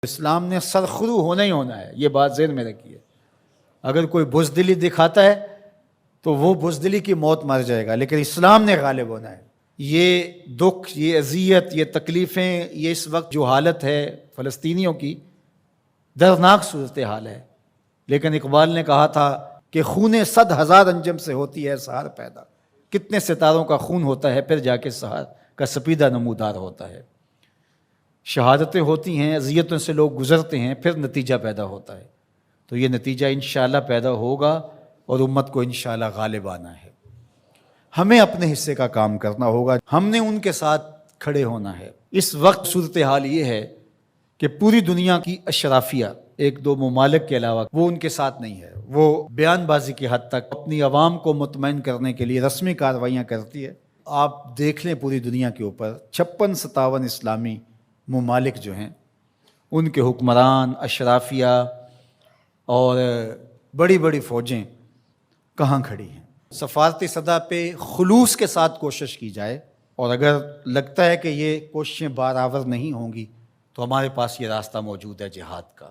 اسلام نے سرخرو ہونا ہی ہونا ہے، یہ بات ذہن میں رکھیے۔ اگر کوئی بزدلی دکھاتا ہے تو وہ بزدلی کی موت مر جائے گا، لیکن اسلام نے غالب ہونا ہے۔ یہ دکھ، یہ اذیت، یہ تکلیفیں، یہ اس وقت جو حالت ہے فلسطینیوں کی، دردناک صورتحال ہے، لیکن اقبال نے کہا تھا کہ خون 100,000 انجم سے ہوتی ہے سحر پیدا۔ کتنے ستاروں کا خون ہوتا ہے، پھر جا کے سحر کا سپیدہ نمودار ہوتا ہے۔ شہادتیں ہوتی ہیں، اذیتوں سے لوگ گزرتے ہیں، پھر نتیجہ پیدا ہوتا ہے۔ تو یہ نتیجہ انشاءاللہ پیدا ہوگا اور امت کو انشاءاللہ غالب آنا ہے۔ ہمیں اپنے حصے کا کام کرنا ہوگا، ہم نے ان کے ساتھ کھڑے ہونا ہے۔ اس وقت صورتحال یہ ہے کہ پوری دنیا کی اشرافیہ، ایک دو ممالک کے علاوہ، وہ ان کے ساتھ نہیں ہے۔ وہ بیان بازی کی حد تک اپنی عوام کو مطمئن کرنے کے لیے رسمی کارروائیاں کرتی ہے۔ آپ دیکھ لیں پوری دنیا کے اوپر 56-57 اسلامی ممالک جو ہیں، ان کے حکمران، اشرافیہ اور بڑی بڑی فوجیں کہاں کھڑی ہیں۔ سفارتی سطح پہ خلوص کے ساتھ کوشش کی جائے، اور اگر لگتا ہے کہ یہ کوششیں بارآور نہیں ہوں گی تو ہمارے پاس یہ راستہ موجود ہے جہاد کا۔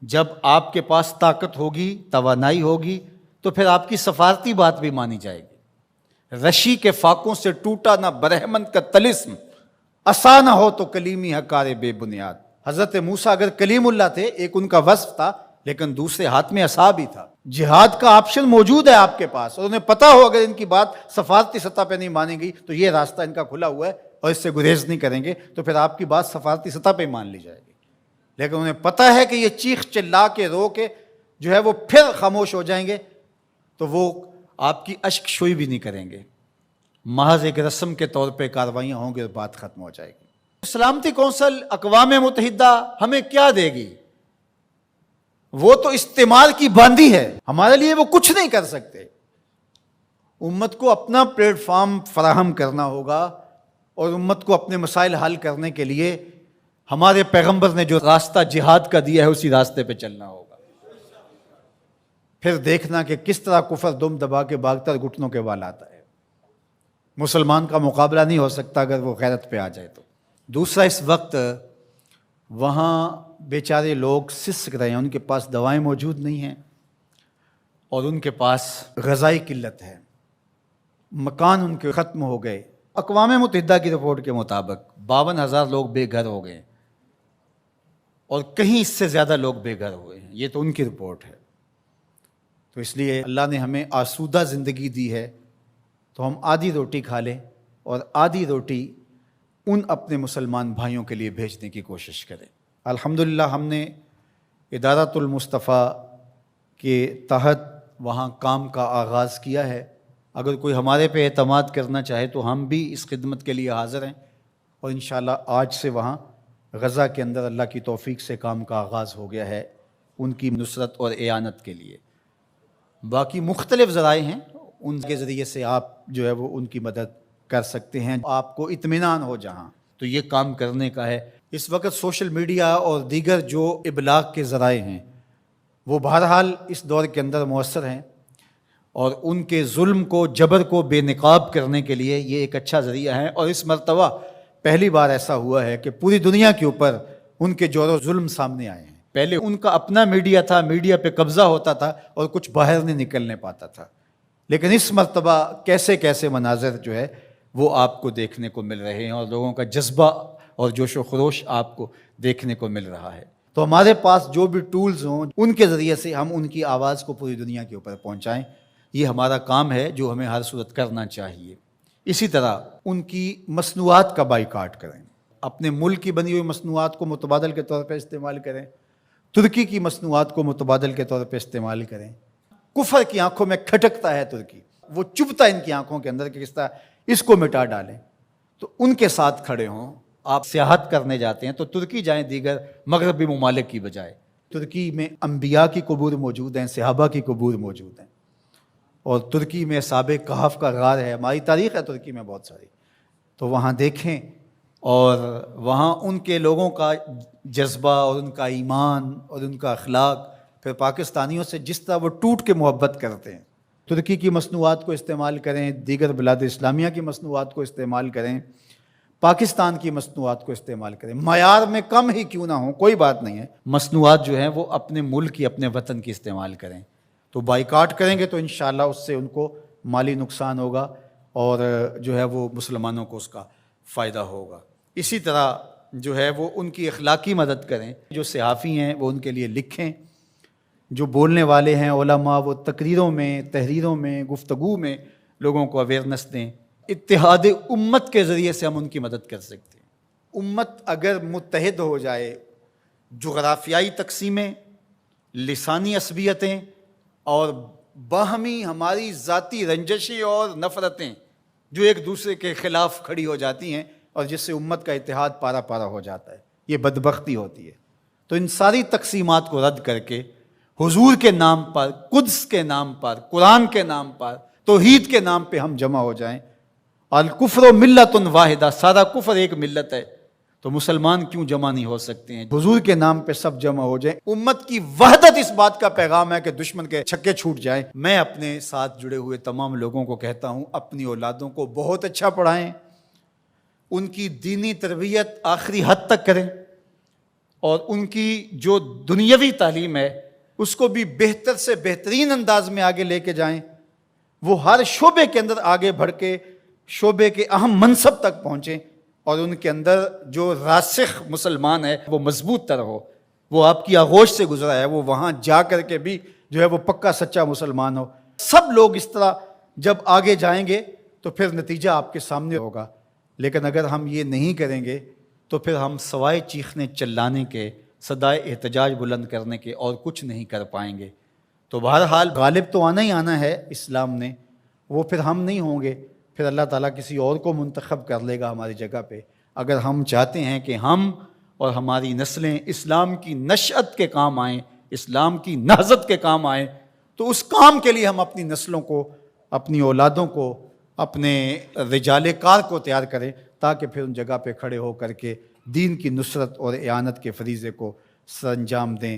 جب آپ کے پاس طاقت ہوگی، توانائی ہوگی، تو پھر آپ کی سفارتی بات بھی مانی جائے گی۔ رشی کے فاقوں سے ٹوٹا نہ برہمن کا طلسم، عصا نہ ہو تو کلیمی حکار بے بنیاد۔ حضرت موسیٰ اگر کلیم اللہ تھے، ایک ان کا وصف تھا، لیکن دوسرے ہاتھ میں عصا بھی تھا۔ جہاد کا آپشن موجود ہے آپ کے پاس، اور انہیں پتہ ہو اگر ان کی بات سفارتی سطح پہ نہیں مانی گئی تو یہ راستہ ان کا کھلا ہوا ہے اور اس سے گریز نہیں کریں گے، تو پھر آپ کی بات سفارتی سطح پہ مان لی جائے گی۔ لیکن انہیں پتہ ہے کہ یہ چیخ چلا کے رو کے جو ہے وہ پھر خاموش ہو جائیں گے، تو وہ آپ کی اشک شوئی بھی نہیں کریں گے، محض ایک رسم کے طور پہ کاروائیاں ہوں گی اور بات ختم ہو جائے گی۔ سلامتی کونسل اقوام متحدہ ہمیں کیا دے گی؟ وہ تو استعمار کی باندھی ہے، ہمارے لیے وہ کچھ نہیں کر سکتے۔ امت کو اپنا پلیٹ فارم فراہم کرنا ہوگا، اور امت کو اپنے مسائل حل کرنے کے لیے ہمارے پیغمبر نے جو راستہ جہاد کا دیا ہے اسی راستے پہ چلنا ہوگا۔ پھر دیکھنا کہ کس طرح کفر دم دبا کے باغتر گھٹنوں کے بال آتا ہے۔ مسلمان کا مقابلہ نہیں ہو سکتا اگر وہ غیرت پہ آ جائے تو۔ دوسرا، اس وقت وہاں بیچارے لوگ سسک رہے ہیں، ان کے پاس دوائیں موجود نہیں ہیں، اور ان کے پاس غذائی قلت ہے، مکان ان کے ختم ہو گئے۔ اقوام متحدہ کی رپورٹ کے مطابق 52,000 لوگ بے گھر ہو گئے، اور کہیں اس سے زیادہ لوگ بے گھر ہوئے ہیں، یہ تو ان کی رپورٹ ہے۔ تو اس لیے اللہ نے ہمیں آسودہ زندگی دی ہے، تو ہم آدھی روٹی کھا لیں اور آدھی روٹی ان اپنے مسلمان بھائیوں کے لیے بھیجنے کی کوشش کریں۔ الحمدللہ ہم نے ادارۃ المصطفیٰ کے تحت وہاں کام کا آغاز کیا ہے۔ اگر کوئی ہمارے پہ اعتماد کرنا چاہے تو ہم بھی اس خدمت کے لیے حاضر ہیں، اور انشاءاللہ آج سے وہاں غزہ کے اندر اللہ کی توفیق سے کام کا آغاز ہو گیا ہے ان کی نصرت اور اعانت کے لیے۔ باقی مختلف ذرائع ہیں، ان کے ذریعے سے آپ جو ہے وہ ان کی مدد کر سکتے ہیں۔ آپ کو اطمینان ہو جہاں، تو یہ کام کرنے کا ہے۔ اس وقت سوشل میڈیا اور دیگر جو ابلاغ کے ذرائع ہیں وہ بہرحال اس دور کے اندر مؤثر ہیں، اور ان کے ظلم کو، جبر کو بے نقاب کرنے کے لیے یہ ایک اچھا ذریعہ ہے۔ اور اس مرتبہ پہلی بار ایسا ہوا ہے کہ پوری دنیا کے اوپر ان کے جور و ظلم سامنے آئے ہیں۔ پہلے ان کا اپنا میڈیا تھا، میڈیا پہ قبضہ ہوتا تھا اور کچھ باہر نہیں نکلنے پاتا تھا، لیکن اس مرتبہ کیسے کیسے مناظر جو ہے وہ آپ کو دیکھنے کو مل رہے ہیں، اور لوگوں کا جذبہ اور جوش و خروش آپ کو دیکھنے کو مل رہا ہے۔ تو ہمارے پاس جو بھی ٹولز ہوں ان کے ذریعے سے ہم ان کی آواز کو پوری دنیا کے اوپر پہنچائیں، یہ ہمارا کام ہے جو ہمیں ہر صورت کرنا چاہیے۔ اسی طرح ان کی مصنوعات کا بائیکاٹ کریں، اپنے ملک کی بنی ہوئی مصنوعات کو متبادل کے طور پہ استعمال کریں، ترکی کی مصنوعات کو متبادل کے طور پہ استعمال کریں۔ کفر کی آنکھوں میں کھٹکتا ہے ترکی، وہ چبھتا ہے ان کی آنکھوں کے اندر کہ کس طرح اس کو مٹا ڈالیں، تو ان کے ساتھ کھڑے ہوں۔ آپ سیاحت کرنے جاتے ہیں تو ترکی جائیں دیگر مغربی ممالک کی بجائے۔ ترکی میں انبیاء کی قبور موجود ہیں، صحابہ کی قبور موجود ہیں، اور ترکی میں اصحاب کہف کا غار ہے، ہماری تاریخ ہے ترکی میں بہت ساری، تو وہاں دیکھیں، اور وہاں ان کے لوگوں کا جذبہ اور ان کا ایمان اور ان کا اخلاق پھر پاکستانیوں سے جس طرح وہ ٹوٹ کے محبت کرتے ہیں۔ ترکی کی مصنوعات کو استعمال کریں، دیگر بلاد اسلامیہ کی مصنوعات کو استعمال کریں، پاکستان کی مصنوعات کو استعمال کریں، معیار میں کم ہی کیوں نہ ہوں، کوئی بات نہیں ہے، مصنوعات جو ہیں وہ اپنے ملک کی، اپنے وطن کی استعمال کریں۔ تو بائیکاٹ کریں گے تو انشاءاللہ اس سے ان کو مالی نقصان ہوگا اور جو ہے وہ مسلمانوں کو اس کا فائدہ ہوگا۔ اسی طرح جو ہے وہ ان کی اخلاقی مدد کریں، جو صحافی ہیں وہ ان کے لیے لکھیں، جو بولنے والے ہیں علماء وہ تقریروں میں، تحریروں میں، گفتگو میں لوگوں کو اویئرنیس دیں۔ اتحاد امت کے ذریعے سے ہم ان کی مدد کر سکتے ہیں۔ امت اگر متحد ہو جائے، جغرافیائی تقسیمیں، لسانی عصبیتیں اور باہمی ہماری ذاتی رنجشیں اور نفرتیں جو ایک دوسرے کے خلاف کھڑی ہو جاتی ہیں اور جس سے امت کا اتحاد پارا پارا ہو جاتا ہے، یہ بدبختی ہوتی ہے۔ تو ان ساری تقسیمات کو رد کر کے حضور کے نام پر، قدس کے نام پر، قرآن کے نام پر، توحید کے نام پہ ہم جمع ہو جائیں۔ الکفر ملت واحدہ، سارا کفر ایک ملت ہے، تو مسلمان کیوں جمع نہیں ہو سکتے ہیں؟ حضور کے نام پہ سب جمع ہو جائیں۔ امت کی وحدت اس بات کا پیغام ہے کہ دشمن کے چھکے چھوٹ جائیں۔ میں اپنے ساتھ جڑے ہوئے تمام لوگوں کو کہتا ہوں، اپنی اولادوں کو بہت اچھا پڑھائیں، ان کی دینی تربیت آخری حد تک کریں، اور ان کی جو دنیاوی تعلیم ہے اس کو بھی بہتر سے بہترین انداز میں آگے لے کے جائیں۔ وہ ہر شعبے کے اندر آگے بڑھ کے شعبے کے اہم منصب تک پہنچیں، اور ان کے اندر جو راسخ مسلمان ہے وہ مضبوط تر ہو، وہ آپ کی آغوش سے گزرا ہے، وہ وہاں جا کر کے بھی جو ہے وہ پکا سچا مسلمان ہو۔ سب لوگ اس طرح جب آگے جائیں گے تو پھر نتیجہ آپ کے سامنے ہوگا۔ لیکن اگر ہم یہ نہیں کریں گے تو پھر ہم سوائے چیخنے چلانے کے، صدائے احتجاج بلند کرنے کے اور کچھ نہیں کر پائیں گے۔ تو بہرحال غالب تو آنا ہی آنا ہے اسلام نے، وہ پھر ہم نہیں ہوں گے، پھر اللہ تعالیٰ کسی اور کو منتخب کر لے گا ہماری جگہ پہ۔ اگر ہم چاہتے ہیں کہ ہم اور ہماری نسلیں اسلام کی نشأت کے کام آئیں، اسلام کی نہضت کے کام آئیں، تو اس کام کے لیے ہم اپنی نسلوں کو، اپنی اولادوں کو، اپنے رجال کار کو تیار کریں، تاکہ پھر ان جگہ پہ کھڑے ہو کر کے دین کی نصرت اور اعانت کے فریضے کو سر انجام دیں۔